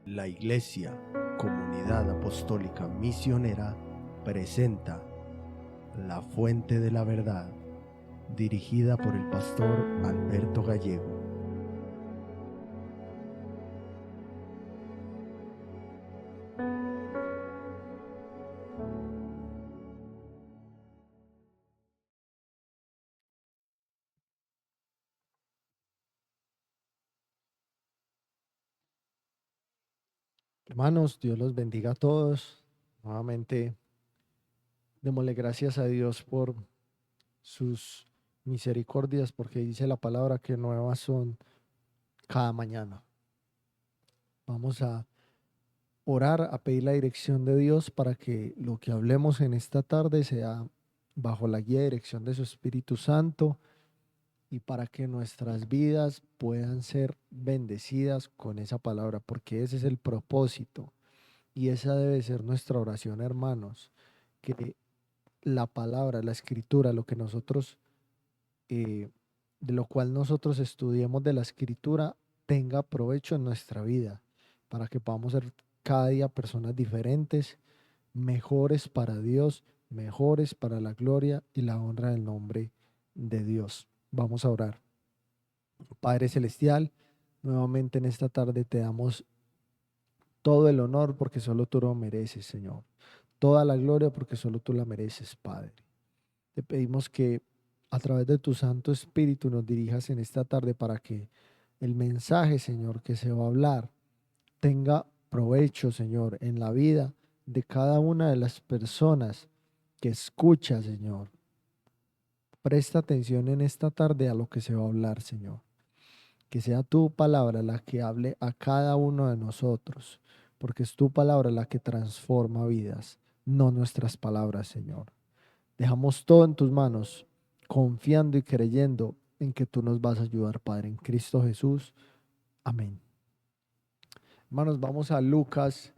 La Iglesia, Comunidad Apostólica Misionera, presenta La Fuente de la Verdad, dirigida por el pastor Alberto Gallego. Hermanos, Dios los bendiga a todos. Nuevamente, démosle gracias a Dios por sus misericordias, porque dice la palabra que nuevas son cada mañana. Vamos a orar, a pedir la dirección de Dios para que lo que hablemos en esta tarde sea bajo la guía y dirección de su Espíritu Santo y para que nuestras vidas puedan ser bendecidas con esa palabra, porque ese es el propósito y esa debe ser nuestra oración, hermanos, que la palabra, la escritura, lo que nosotros, de lo cual nosotros estudiemos de la escritura, tenga provecho en nuestra vida, para que podamos ser cada día personas diferentes, mejores para Dios, mejores para la gloria y la honra del nombre de Dios. Vamos a orar. Padre Celestial, nuevamente en esta tarde te damos todo el honor porque solo tú lo mereces, Señor. Toda la gloria porque solo tú la mereces, Padre. Te pedimos que a través de tu Santo Espíritu nos dirijas en esta tarde para que el mensaje, Señor, que se va a hablar tenga provecho, Señor, en la vida de cada una de las personas que escucha, Señor. Presta atención en esta tarde a lo que se va a hablar, Señor. Que sea tu palabra la que hable a cada uno de nosotros, porque es tu palabra la que transforma vidas, no nuestras palabras, Señor. Dejamos todo en tus manos, confiando y creyendo en que tú nos vas a ayudar, Padre, en Cristo Jesús. Amén. Hermanos, vamos a Lucas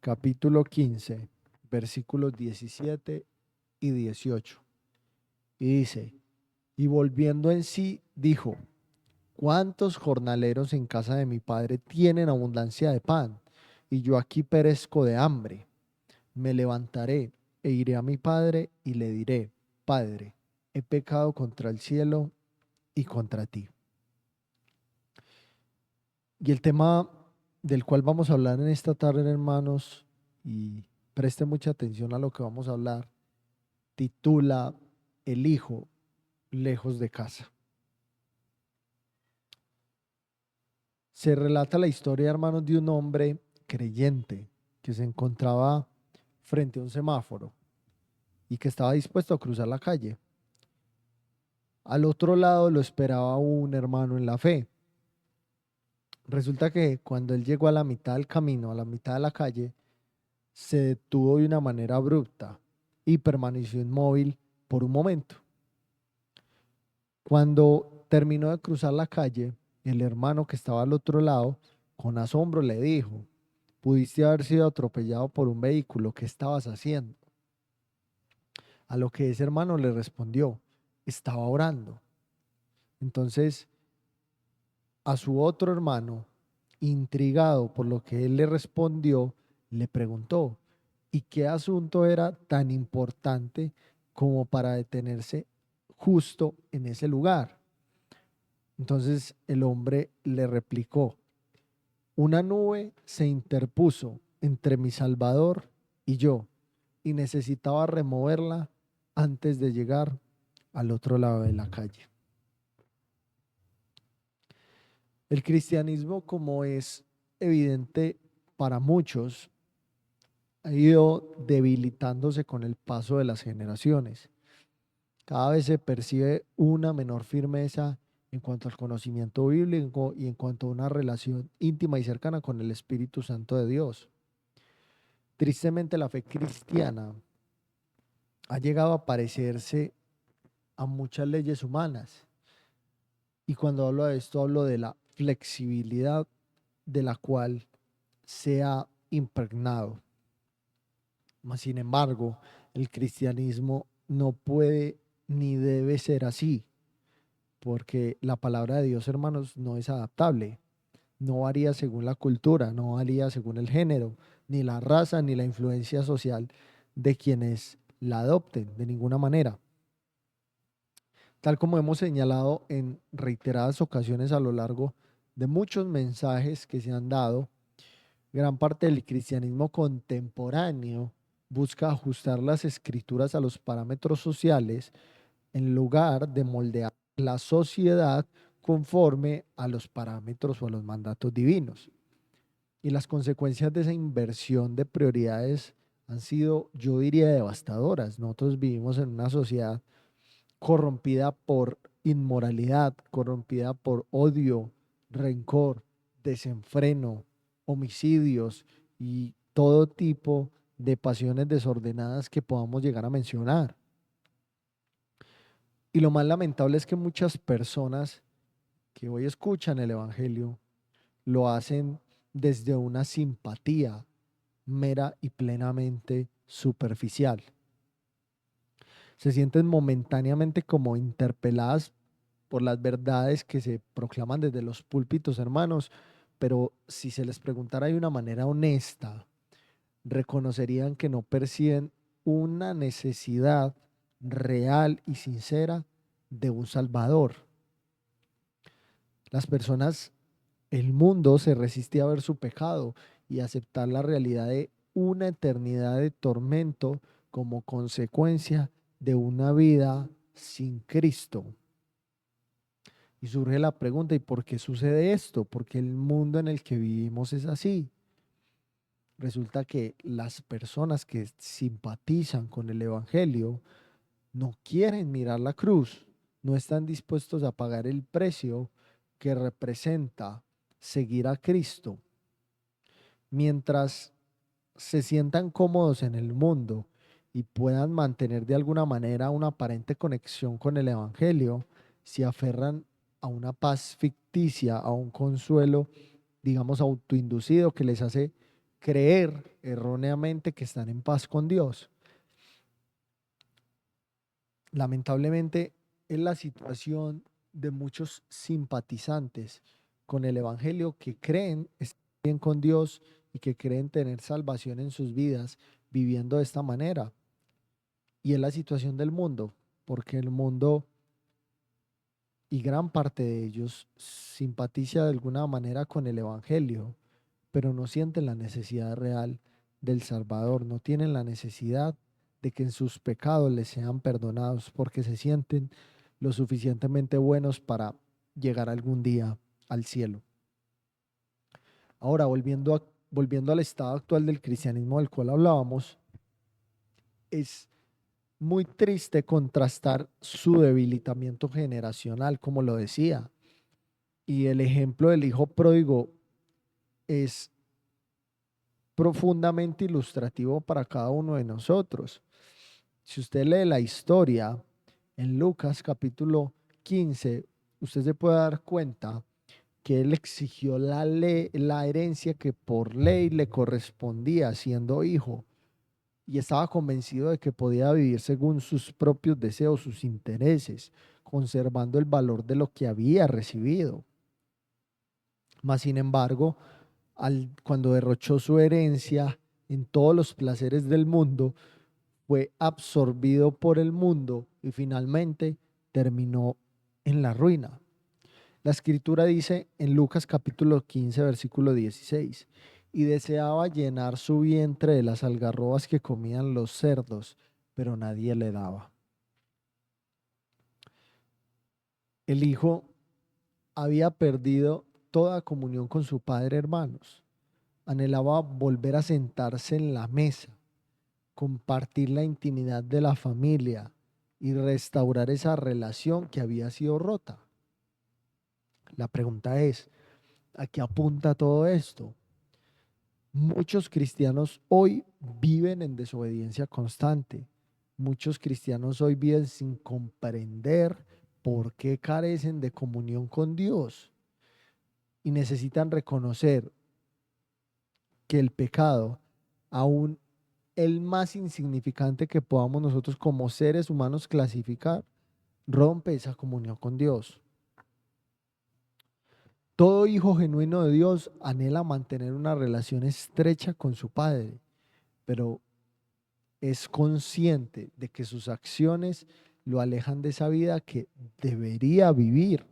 capítulo 15, versículos 17 y 18. Y dice, y volviendo en sí, dijo, ¿cuántos jornaleros en casa de mi padre tienen abundancia de pan? Y yo aquí perezco de hambre. Me levantaré e iré a mi padre y le diré, Padre, he pecado contra el cielo y contra ti. Y el tema del cual vamos a hablar en esta tarde, hermanos, y preste mucha atención a lo que vamos a hablar, titula El hijo lejos de casa. Se relata la historia, hermanos, de un hombre creyente que se encontraba frente a un semáforo y que estaba dispuesto a cruzar la calle. Al otro lado lo esperaba un hermano en la fe. Resulta que cuando él llegó a la mitad del camino, a la mitad de la calle, se detuvo de una manera abrupta y permaneció inmóvil por un momento. Cuando terminó de cruzar la calle, el hermano que estaba al otro lado, con asombro le dijo, pudiste haber sido atropellado por un vehículo, ¿qué estabas haciendo? A lo que ese hermano le respondió, estaba orando. Entonces, a su otro hermano, intrigado por lo que él le respondió, le preguntó, ¿y qué asunto era tan importante como para detenerse justo en ese lugar? Entonces el hombre le replicó, una nube se interpuso entre mi Salvador y yo, y necesitaba removerla antes de llegar al otro lado de la calle. El cristianismo, como es evidente para muchos, ha ido debilitándose con el paso de las generaciones. Cada vez se percibe una menor firmeza en cuanto al conocimiento bíblico y en cuanto a una relación íntima y cercana con el Espíritu Santo de Dios. Tristemente, la fe cristiana ha llegado a parecerse a muchas leyes humanas. Y cuando hablo de esto, hablo de la flexibilidad de la cual se ha impregnado. Mas, sin embargo, el cristianismo no puede ni debe ser así, porque la palabra de Dios, hermanos, no es adaptable. no varía según la cultura, no varía según el género, ni la raza, ni la influencia social de quienes la adopten, de ninguna manera. Tal como hemos señalado en reiteradas ocasiones a lo largo de muchos mensajes que se han dado, gran parte del cristianismo contemporáneo busca ajustar las escrituras a los parámetros sociales en lugar de moldear la sociedad conforme a los parámetros o a los mandatos divinos. Y las consecuencias de esa inversión de prioridades han sido, yo diría, devastadoras. Nosotros vivimos en una sociedad corrompida por inmoralidad, corrompida por odio, rencor, desenfreno, homicidios y todo tipo de pasiones desordenadas que podamos llegar a mencionar. Y lo más lamentable es que muchas personas que hoy escuchan el Evangelio lo hacen desde una simpatía mera y plenamente superficial. Se sienten momentáneamente como interpeladas por las verdades que se proclaman desde los púlpitos, hermanos, pero si se les preguntara de una manera honesta, reconocerían que no perciben una necesidad real y sincera de un Salvador. Las personas, el mundo se resiste a ver su pecado y aceptar la realidad de una eternidad de tormento como consecuencia de una vida sin Cristo. Y surge la pregunta, ¿y por qué sucede esto? Porque el mundo en el que vivimos es así. Resulta que las personas que simpatizan con el Evangelio no quieren mirar la cruz, no están dispuestos a pagar el precio que representa seguir a Cristo. Mientras se sientan cómodos en el mundo y puedan mantener de alguna manera una aparente conexión con el Evangelio, se aferran a una paz ficticia, a un consuelo, digamos, autoinducido que les hace creer erróneamente que están en paz con Dios. Lamentablemente es la situación de muchos simpatizantes con el Evangelio que creen estar bien con Dios y que creen tener salvación en sus vidas viviendo de esta manera. Y es la situación del mundo, porque el mundo y gran parte de ellos simpatiza de alguna manera con el Evangelio, pero no sienten la necesidad real del Salvador, no tienen la necesidad de que en sus pecados les sean perdonados porque se sienten lo suficientemente buenos para llegar algún día al cielo. Ahora, volviendo al estado actual del cristianismo del cual hablábamos, es muy triste contrastar su debilitamiento generacional, como lo decía. Y el ejemplo del hijo pródigo es profundamente ilustrativo para cada uno de nosotros. Si usted lee la historia en Lucas capítulo 15, usted se puede dar cuenta que él exigió la herencia que por ley le correspondía siendo hijo y estaba convencido de que podía vivir según sus propios deseos, sus intereses, conservando el valor de lo que había recibido. Mas, sin embargo, cuando derrochó su herencia en todos los placeres del mundo, fue absorbido por el mundo y finalmente terminó en la ruina. La escritura dice en Lucas capítulo 15, versículo 16, y deseaba llenar su vientre de las algarrobas que comían los cerdos, pero nadie le daba. El hijo había perdido toda comunión con su padre, hermanos. Anhelaba volver a sentarse en la mesa, compartir la intimidad de la familia y restaurar esa relación que había sido rota. La pregunta es, ¿a qué apunta todo esto? Muchos cristianos hoy viven en desobediencia constante. Muchos cristianos hoy viven sin comprender por qué carecen de comunión con Dios y necesitan reconocer que el pecado, aún el más insignificante que podamos nosotros como seres humanos clasificar, rompe esa comunión con Dios. Todo hijo genuino de Dios anhela mantener una relación estrecha con su padre, pero es consciente de que sus acciones lo alejan de esa vida que debería vivir.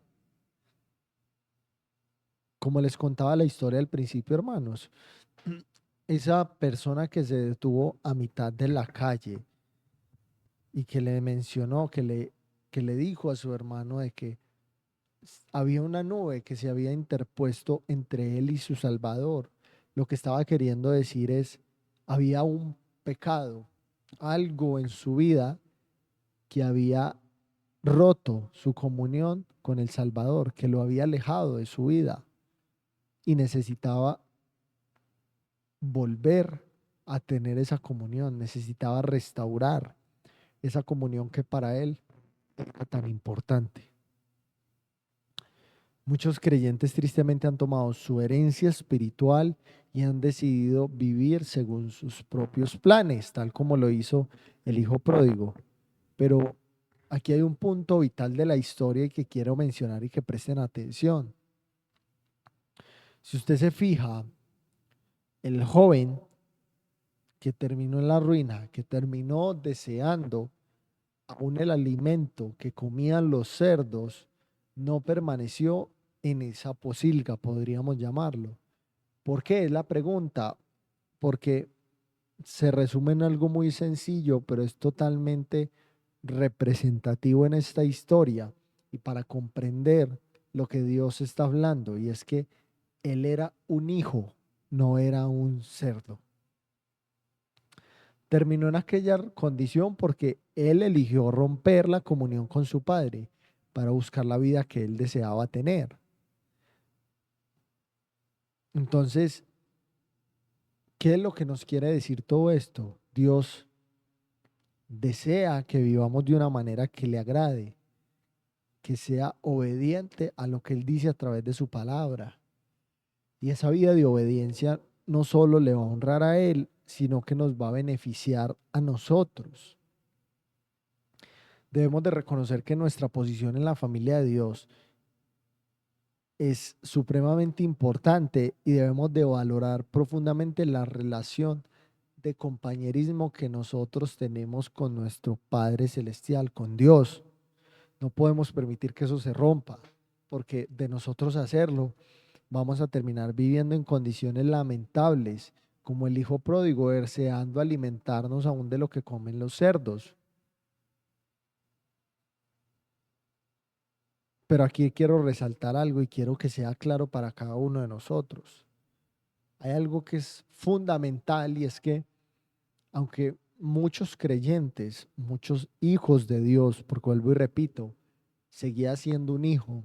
Como les contaba la historia al principio, hermanos, esa persona que se detuvo a mitad de la calle y que le mencionó, que le dijo a su hermano de que había una nube que se había interpuesto entre él y su Salvador. Lo que estaba queriendo decir es, había un pecado, algo en su vida que había roto su comunión con el Salvador, que lo había alejado de su vida y necesitaba volver a tener esa comunión, necesitaba restaurar esa comunión que para él era tan importante. Muchos creyentes tristemente han tomado su herencia espiritual y han decidido vivir según sus propios planes, tal como lo hizo el hijo pródigo. Pero aquí hay un punto vital de la historia que quiero mencionar y que presten atención. Si usted se fija, el joven que terminó en la ruina, que terminó deseando aún el alimento que comían los cerdos, no permaneció en esa posilga, podríamos llamarlo. ¿Por qué? Es la pregunta. Porque se resume en algo muy sencillo, pero es totalmente representativo en esta historia y para comprender lo que Dios está hablando, y es que él era un hijo, no era un cerdo. Terminó en aquella condición porque él eligió romper la comunión con su padre para buscar la vida que él deseaba tener. Entonces, ¿qué es lo que nos quiere decir todo esto? Dios desea que vivamos de una manera que le agrade, que sea obediente a lo que Él dice a través de su palabra. Y esa vida de obediencia no solo le va a honrar a Él, sino que nos va a beneficiar a nosotros. Debemos de reconocer que nuestra posición en la familia de Dios es supremamente importante y debemos de valorar profundamente la relación de compañerismo que nosotros tenemos con nuestro Padre Celestial, con Dios. No podemos permitir que eso se rompa, porque de nosotros hacerlo, vamos a terminar viviendo en condiciones lamentables, como el hijo pródigo, deseando alimentarnos aún de lo que comen los cerdos. Pero aquí quiero resaltar algo y quiero que sea claro para cada uno de nosotros. Hay algo que es fundamental y es que, aunque muchos creyentes, muchos hijos de Dios, porque vuelvo y repito, seguía siendo un hijo,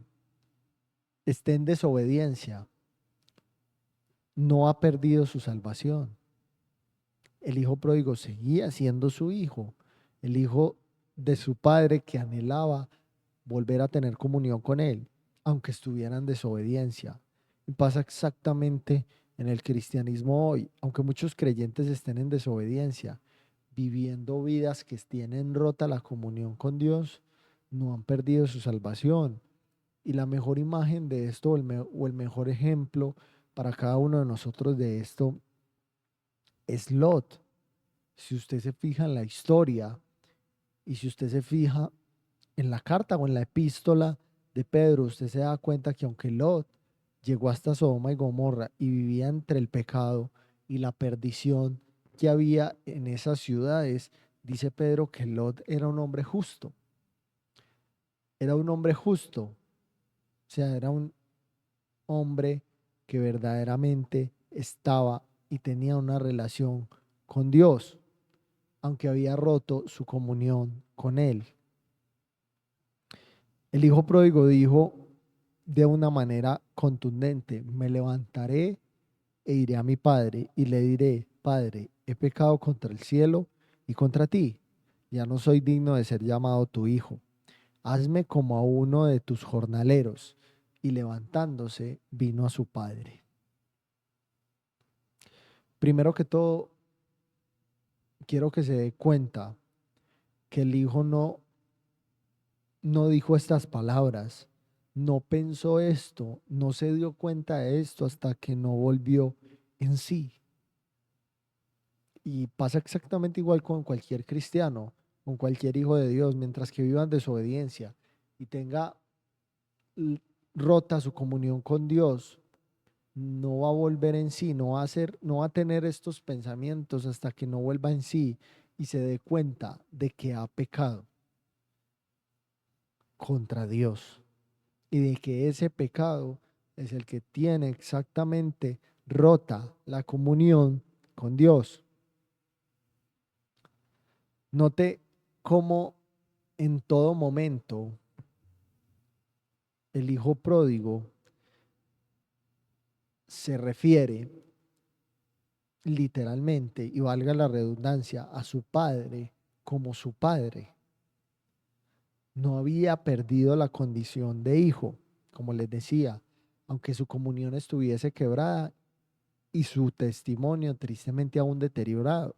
esté en desobediencia, no ha perdido su salvación. El hijo pródigo seguía siendo su hijo, el hijo de su padre que anhelaba volver a tener comunión con él, aunque estuviera en desobediencia. Y pasa exactamente en el cristianismo hoy, aunque muchos creyentes estén en desobediencia, viviendo vidas que tienen rota la comunión con Dios, no han perdido su salvación. Y la mejor imagen de esto o el mejor ejemplo para cada uno de nosotros de esto es Lot. Si usted se fija en la historia y si usted se fija en la carta o en la epístola de Pedro, usted se da cuenta que aunque Lot llegó hasta Sodoma y Gomorra y vivía entre el pecado y la perdición que había en esas ciudades, dice Pedro que Lot era un hombre justo. Era un hombre justo, o sea, era un hombre que verdaderamente estaba y tenía una relación con Dios, aunque había roto su comunión con Él. El hijo pródigo dijo de una manera contundente: me levantaré e iré a mi padre y le diré: Padre, he pecado contra el cielo y contra ti. Ya no soy digno de ser llamado tu hijo. Hazme como a uno de tus jornaleros. Y levantándose, vino a su padre. Primero que todo, quiero que se dé cuenta que el hijo no dijo estas palabras no pensó esto, no se dio cuenta de esto hasta que no volvió en sí. Y pasa exactamente igual con cualquier cristiano, con cualquier hijo de Dios, mientras que viva en desobediencia y tenga l- rota su comunión con Dios, no va a volver en sí, no va a tener estos pensamientos hasta que no vuelva en sí y se dé cuenta de que ha pecado contra Dios y de que ese pecado es el que tiene exactamente rota la comunión con Dios. Note cómo en todo momento el hijo pródigo se refiere literalmente, y valga la redundancia, a su padre como su padre. No había perdido la condición de hijo, como les decía, aunque su comunión estuviese quebrada y su testimonio tristemente aún deteriorado.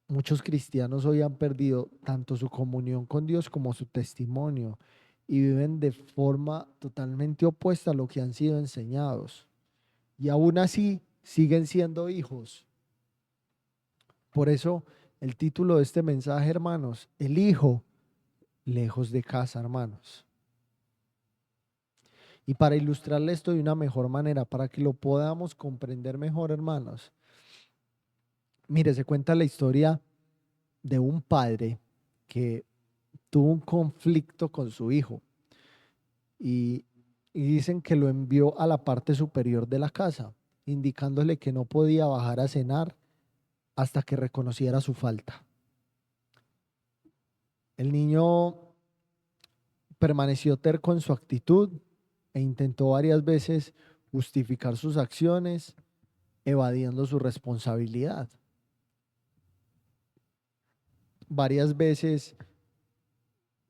Muchos cristianos hoy han perdido tanto su comunión con Dios como su testimonio y viven de forma totalmente opuesta a lo que han sido enseñados. Y aún así siguen siendo hijos. Por eso el título de este mensaje, hermanos, el hijo lejos de casa, hermanos. Y para ilustrarle esto de una mejor manera, para que lo podamos comprender mejor, hermanos, mire, se cuenta la historia de un padre que tuvo un conflicto con su hijo y, y dicen que lo envió a la parte superior de la casa, indicándole que no podía bajar a cenar hasta que reconociera su falta. El niño permaneció terco en su actitud e intentó varias veces justificar sus acciones, evadiendo su responsabilidad. Varias veces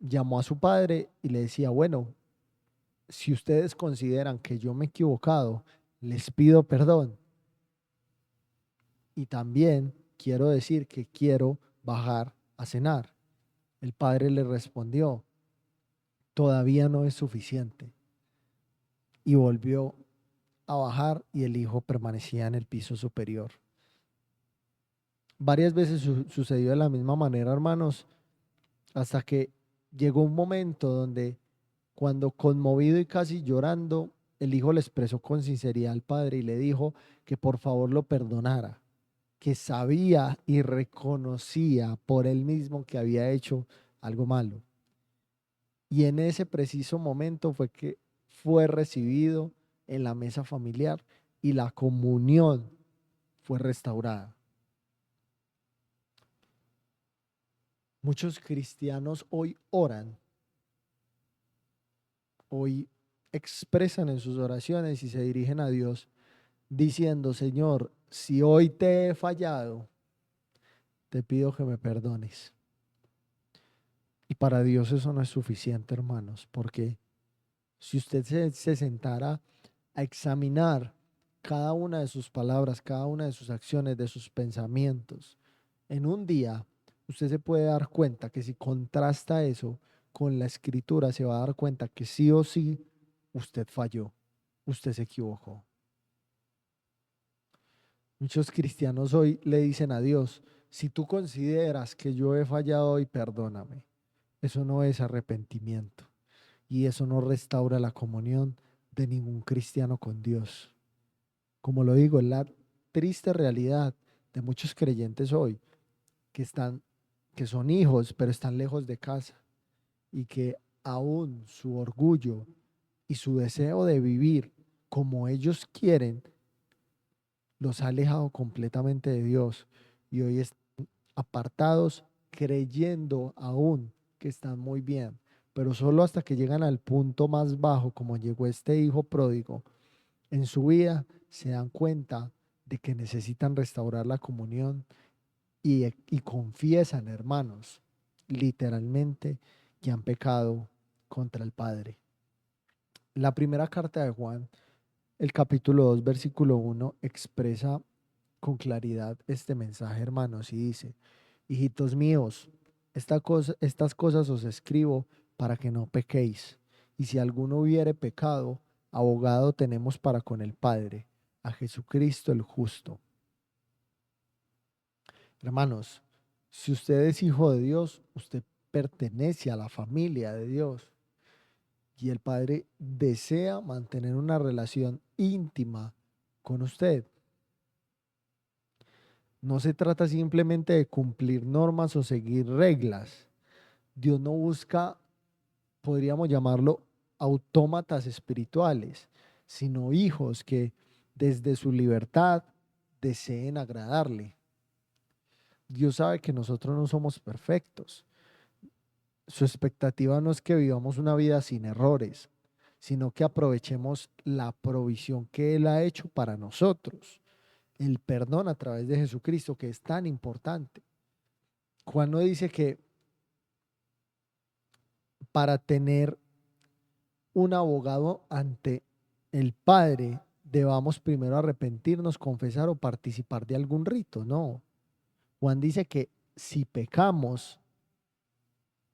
llamó a su padre y le decía, bueno, si ustedes consideran que yo me he equivocado, les pido perdón. Y también quiero decir que quiero bajar a cenar. El padre le respondió, todavía no es suficiente. Y volvió a bajar y el hijo permanecía en el piso superior. Varias veces sucedió de la misma manera, hermanos, hasta que llegó un momento donde, cuando conmovido y casi llorando, el hijo le expresó con sinceridad al padre y le dijo que por favor lo perdonara, que sabía y reconocía por él mismo que había hecho algo malo. Y en ese preciso momento fue que fue recibido en la mesa familiar y la comunión fue restaurada. Muchos cristianos hoy oran, hoy expresan en sus oraciones y se dirigen a Dios diciendo, Señor, si hoy te he fallado, te pido que me perdones. Y para Dios eso no es suficiente, hermanos, porque si usted se sentara a examinar cada una de sus palabras, cada una de sus acciones, de sus pensamientos, en un día, usted se puede dar cuenta que si contrasta eso con la escritura, se va a dar cuenta que sí o sí usted falló, usted se equivocó. Muchos cristianos hoy le dicen a Dios, si tú consideras que yo he fallado hoy, perdóname. Eso no es arrepentimiento y eso no restaura la comunión de ningún cristiano con Dios. Como lo digo, es la triste realidad de muchos creyentes hoy que que son hijos, pero están lejos de casa y que aún su orgullo y su deseo de vivir como ellos quieren los ha alejado completamente de Dios y hoy están apartados creyendo aún que están muy bien, pero solo hasta que llegan al punto más bajo, como llegó este hijo pródigo en su vida, se dan cuenta de que necesitan restaurar la comunión y confiesan, hermanos, literalmente que han pecado contra el Padre. La primera carta de Juan, el capítulo 2 versículo 1 expresa con claridad este mensaje, hermanos, y dice, hijitos míos, estas cosas os escribo para que no pequéis. Y si alguno hubiere pecado, abogado tenemos para con el Padre, a Jesucristo el justo. Hermanos, si usted es hijo de Dios, usted pertenece a la familia de Dios. Y el Padre desea mantener una relación íntima con usted. No se trata simplemente de cumplir normas o seguir reglas. Dios no busca, podríamos llamarlo, autómatas espirituales, sino hijos que desde su libertad deseen agradarle. Dios sabe que nosotros no somos perfectos. Su expectativa no es que vivamos una vida sin errores, sino que aprovechemos la provisión que Él ha hecho para nosotros, el perdón a través de Jesucristo, que es tan importante. Juan no dice que para tener un abogado ante el Padre debamos primero arrepentirnos, confesar o participar de algún rito. No. Juan dice que si pecamos,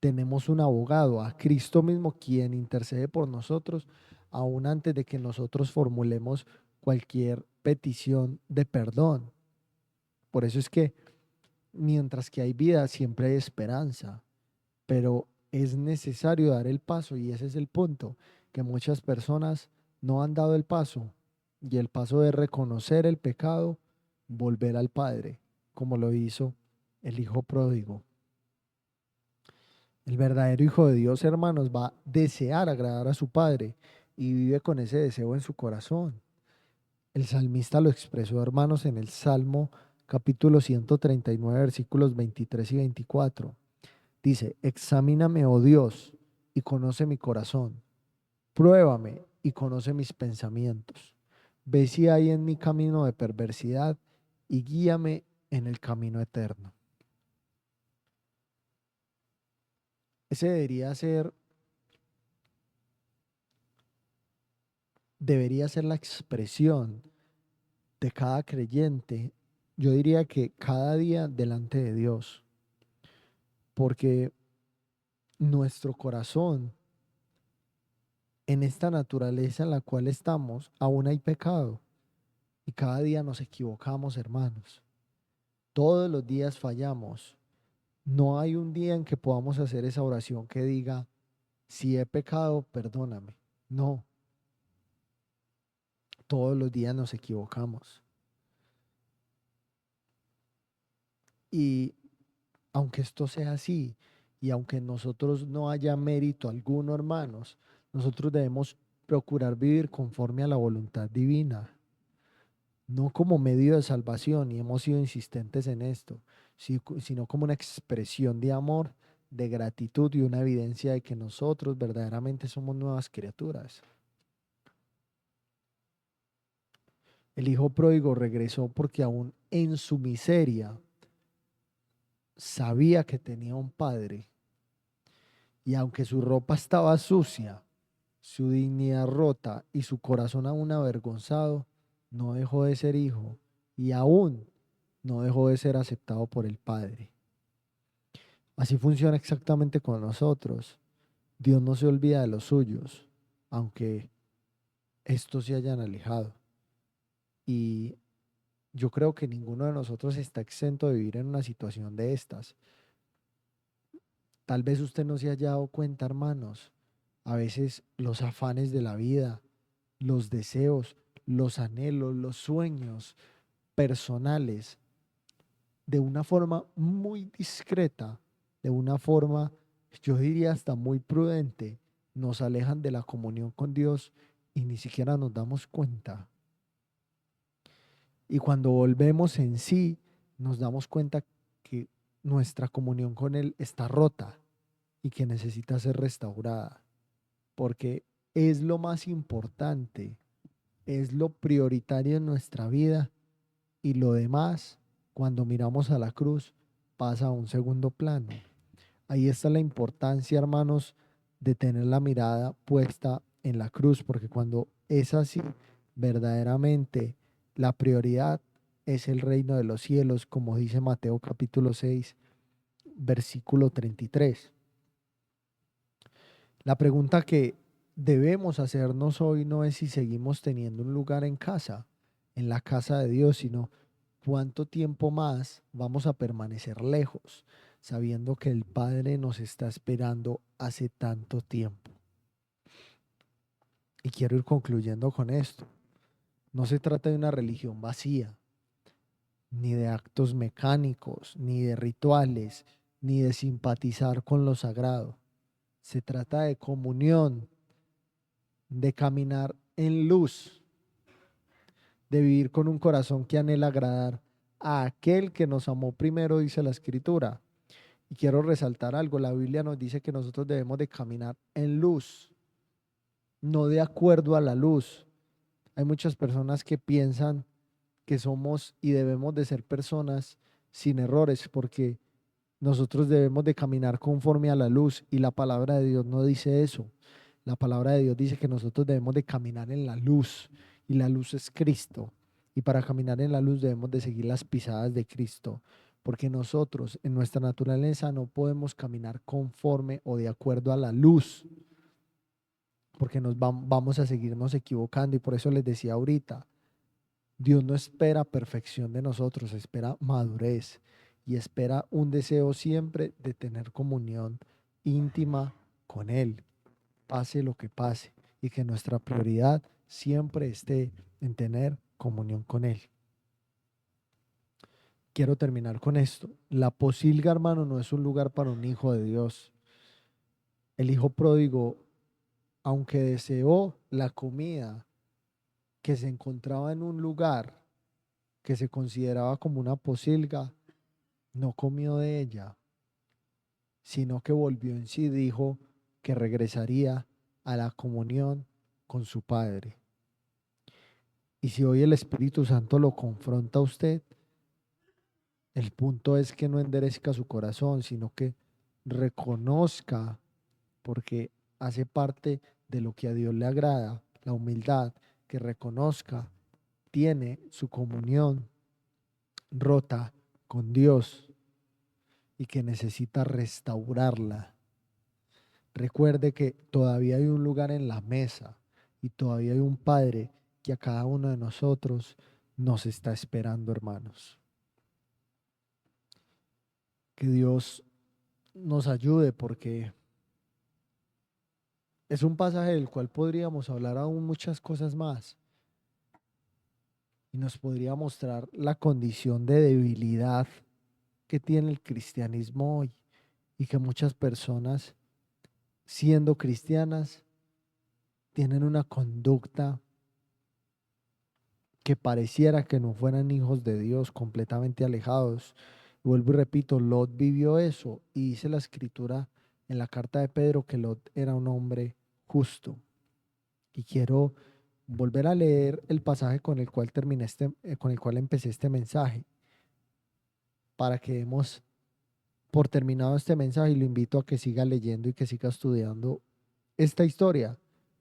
tenemos un abogado, a Cristo mismo, quien intercede por nosotros, aún antes de que nosotros formulemos cualquier petición de perdón. Por eso es que mientras que hay vida, siempre hay esperanza, pero es necesario dar el paso, y ese es el punto, que muchas personas no han dado el paso, y el paso de reconocer el pecado, volver al Padre, como lo hizo el Hijo pródigo. El verdadero Hijo de Dios, hermanos, va a desear agradar a su Padre y vive con ese deseo en su corazón. El salmista lo expresó, hermanos, en el Salmo capítulo 139, versículos 23 y 24. Dice: examíname, oh Dios, y conoce mi corazón. Pruébame y conoce mis pensamientos. Ve si hay en mi camino de perversidad y guíame en el camino eterno. Ese debería ser la expresión de cada creyente, yo diría que cada día delante de Dios, porque nuestro corazón, en esta naturaleza en la cual estamos, aún hay pecado y cada día nos equivocamos, hermanos. Todos los días fallamos. No hay un día en que podamos hacer esa oración que diga: si he pecado, perdóname. No, todos los días nos equivocamos. Y aunque esto sea así, y aunque en nosotros no haya mérito alguno, hermanos, nosotros debemos procurar vivir conforme a la voluntad divina, no como medio de salvación, y hemos sido insistentes en esto, sino como una expresión de amor, de gratitud y una evidencia de que nosotros verdaderamente somos nuevas criaturas. El hijo pródigo regresó porque aún en su miseria sabía que tenía un padre, y aunque su ropa estaba sucia, su dignidad rota y su corazón aún avergonzado, no dejó de ser hijo y aún no dejó de ser aceptado por el Padre. Así funciona exactamente con nosotros. Dios no se olvida de los suyos, aunque estos se hayan alejado. Y yo creo que ninguno de nosotros está exento de vivir en una situación de estas. Tal vez usted no se haya dado cuenta, hermanos. A veces los afanes de la vida, los deseos, los anhelos, los sueños personales, de una forma muy discreta, de una forma, yo diría hasta muy prudente, nos alejan de la comunión con Dios y ni siquiera nos damos cuenta. Y cuando volvemos en sí, nos damos cuenta que nuestra comunión con Él está rota y que necesita ser restaurada, porque es lo más importante, es lo prioritario en nuestra vida, y lo demás, cuando miramos a la cruz, pasa a un segundo plano. Ahí está la importancia, hermanos, de tener la mirada puesta en la cruz, porque cuando es así, verdaderamente la prioridad es el reino de los cielos, como dice Mateo capítulo 6, versículo 33. La pregunta que debemos hacernos hoy no es si seguimos teniendo un lugar en casa, en la casa de Dios, sino cuánto tiempo más vamos a permanecer lejos, sabiendo que el Padre nos está esperando hace tanto tiempo. Y quiero ir concluyendo con esto. No se trata de una religión vacía, ni de actos mecánicos, ni de rituales, ni de simpatizar con lo sagrado. Se trata de comunión, de caminar en luz, de vivir con un corazón que anhela agradar a aquel que nos amó primero, dice la Escritura. Y quiero resaltar algo, la Biblia nos dice que nosotros debemos de caminar en luz, no de acuerdo a la luz. Hay muchas personas que piensan que somos y debemos de ser personas sin errores, porque nosotros debemos de caminar conforme a la luz y la palabra de Dios no dice eso. La palabra de Dios dice que nosotros debemos de caminar en la luz y la luz es Cristo. Y para caminar en la luz debemos de seguir las pisadas de Cristo, porque nosotros en nuestra naturaleza no podemos caminar conforme o de acuerdo a la luz, porque vamos a seguirnos equivocando. Y por eso les decía ahorita, Dios no espera perfección de nosotros, espera madurez y espera un deseo siempre de tener comunión íntima con Él, pase lo que pase, y que nuestra prioridad siempre esté en tener comunión con Él. Quiero terminar con esto. La posilga, hermano, no es un lugar para un hijo de Dios. El hijo pródigo, aunque deseó la comida que se encontraba en un lugar que se consideraba como una posilga, no comió de ella, sino que volvió en sí, dijo que regresaría a la comunión con su Padre. Y si hoy el Espíritu Santo lo confronta a usted, el punto es que no enderezca su corazón, sino que reconozca, porque hace parte de lo que a Dios le agrada, la humildad, que reconozca, tiene su comunión rota con Dios y que necesita restaurarla. Recuerde que todavía hay un lugar en la mesa y todavía hay un Padre que a cada uno de nosotros nos está esperando, hermanos. Que Dios nos ayude, porque es un pasaje del cual podríamos hablar aún muchas cosas más y nos podría mostrar la condición de debilidad que tiene el cristianismo hoy y que muchas personas, siendo cristianas, tienen una conducta que pareciera que no fueran hijos de Dios, completamente alejados. Vuelvo y repito, Lot vivió eso y dice la Escritura en la carta de Pedro que Lot era un hombre justo. Y quiero volver a leer el pasaje con el cual con el cual empecé este mensaje, para que demos por terminado este mensaje, y lo invito a que siga leyendo y que siga estudiando esta historia,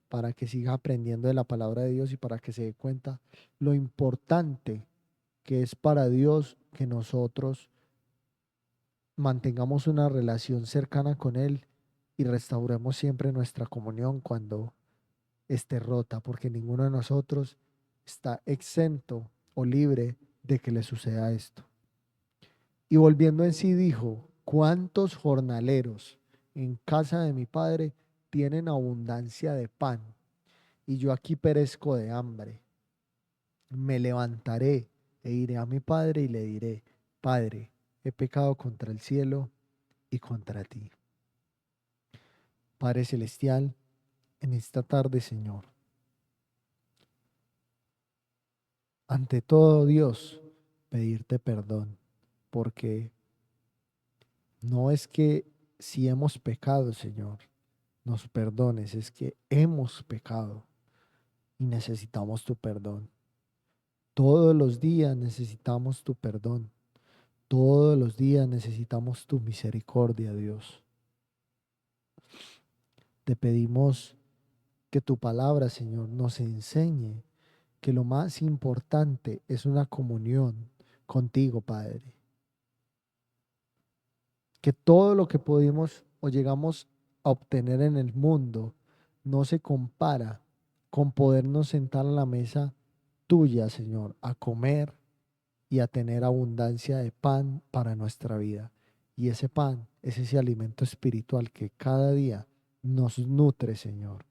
para que siga aprendiendo de la palabra de Dios y para que se dé cuenta lo importante que es para Dios que nosotros mantengamos una relación cercana con Él y restauremos siempre nuestra comunión cuando esté rota, porque ninguno de nosotros está exento o libre de que le suceda esto. Y volviendo en sí dijo: ¿cuántos jornaleros en casa de mi padre tienen abundancia de pan, y yo aquí perezco de hambre? Me levantaré e iré a mi padre y le diré: Padre, he pecado contra el cielo y contra ti. Padre celestial, en esta tarde, Señor, ante todo, Dios, pedirte perdón, porque no es que si hemos pecado, Señor, nos perdones, es que hemos pecado y necesitamos tu perdón. Todos los días necesitamos tu perdón. Todos los días necesitamos tu misericordia, Dios. Te pedimos que tu palabra, Señor, nos enseñe que lo más importante es una comunión contigo, Padre. Que todo lo que podemos o llegamos a obtener en el mundo no se compara con podernos sentar a la mesa tuya, Señor, a comer y a tener abundancia de pan para nuestra vida. Y ese pan es ese alimento espiritual que cada día nos nutre, Señor.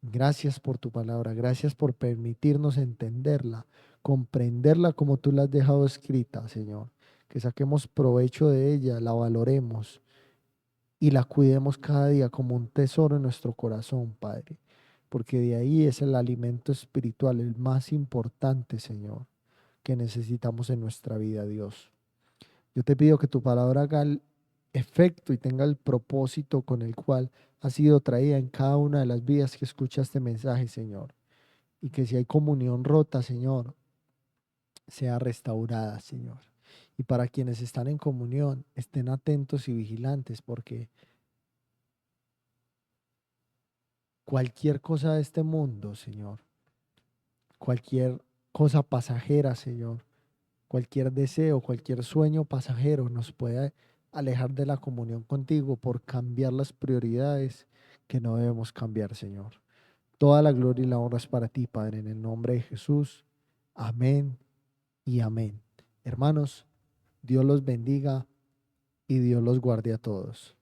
Gracias por tu palabra, gracias por permitirnos entenderla, comprenderla como tú la has dejado escrita, Señor. Que saquemos provecho de ella, la valoremos y la cuidemos cada día como un tesoro en nuestro corazón, Padre. Porque de ahí es el alimento espiritual, el más importante, Señor, que necesitamos en nuestra vida, Dios. Yo te pido que tu palabra haga el efecto y tenga el propósito con el cual ha sido traída en cada una de las vidas que escucha este mensaje, Señor. Y que si hay comunión rota, Señor, sea restaurada, Señor. Y para quienes están en comunión, estén atentos y vigilantes, porque cualquier cosa de este mundo, Señor, cualquier cosa pasajera, Señor, cualquier deseo, cualquier sueño pasajero nos puede alejar de la comunión contigo por cambiar las prioridades que no debemos cambiar, Señor. Toda la gloria y la honra es para ti, Padre, en el nombre de Jesús. Amén y amén. Hermanos, Dios los bendiga y Dios los guarde a todos.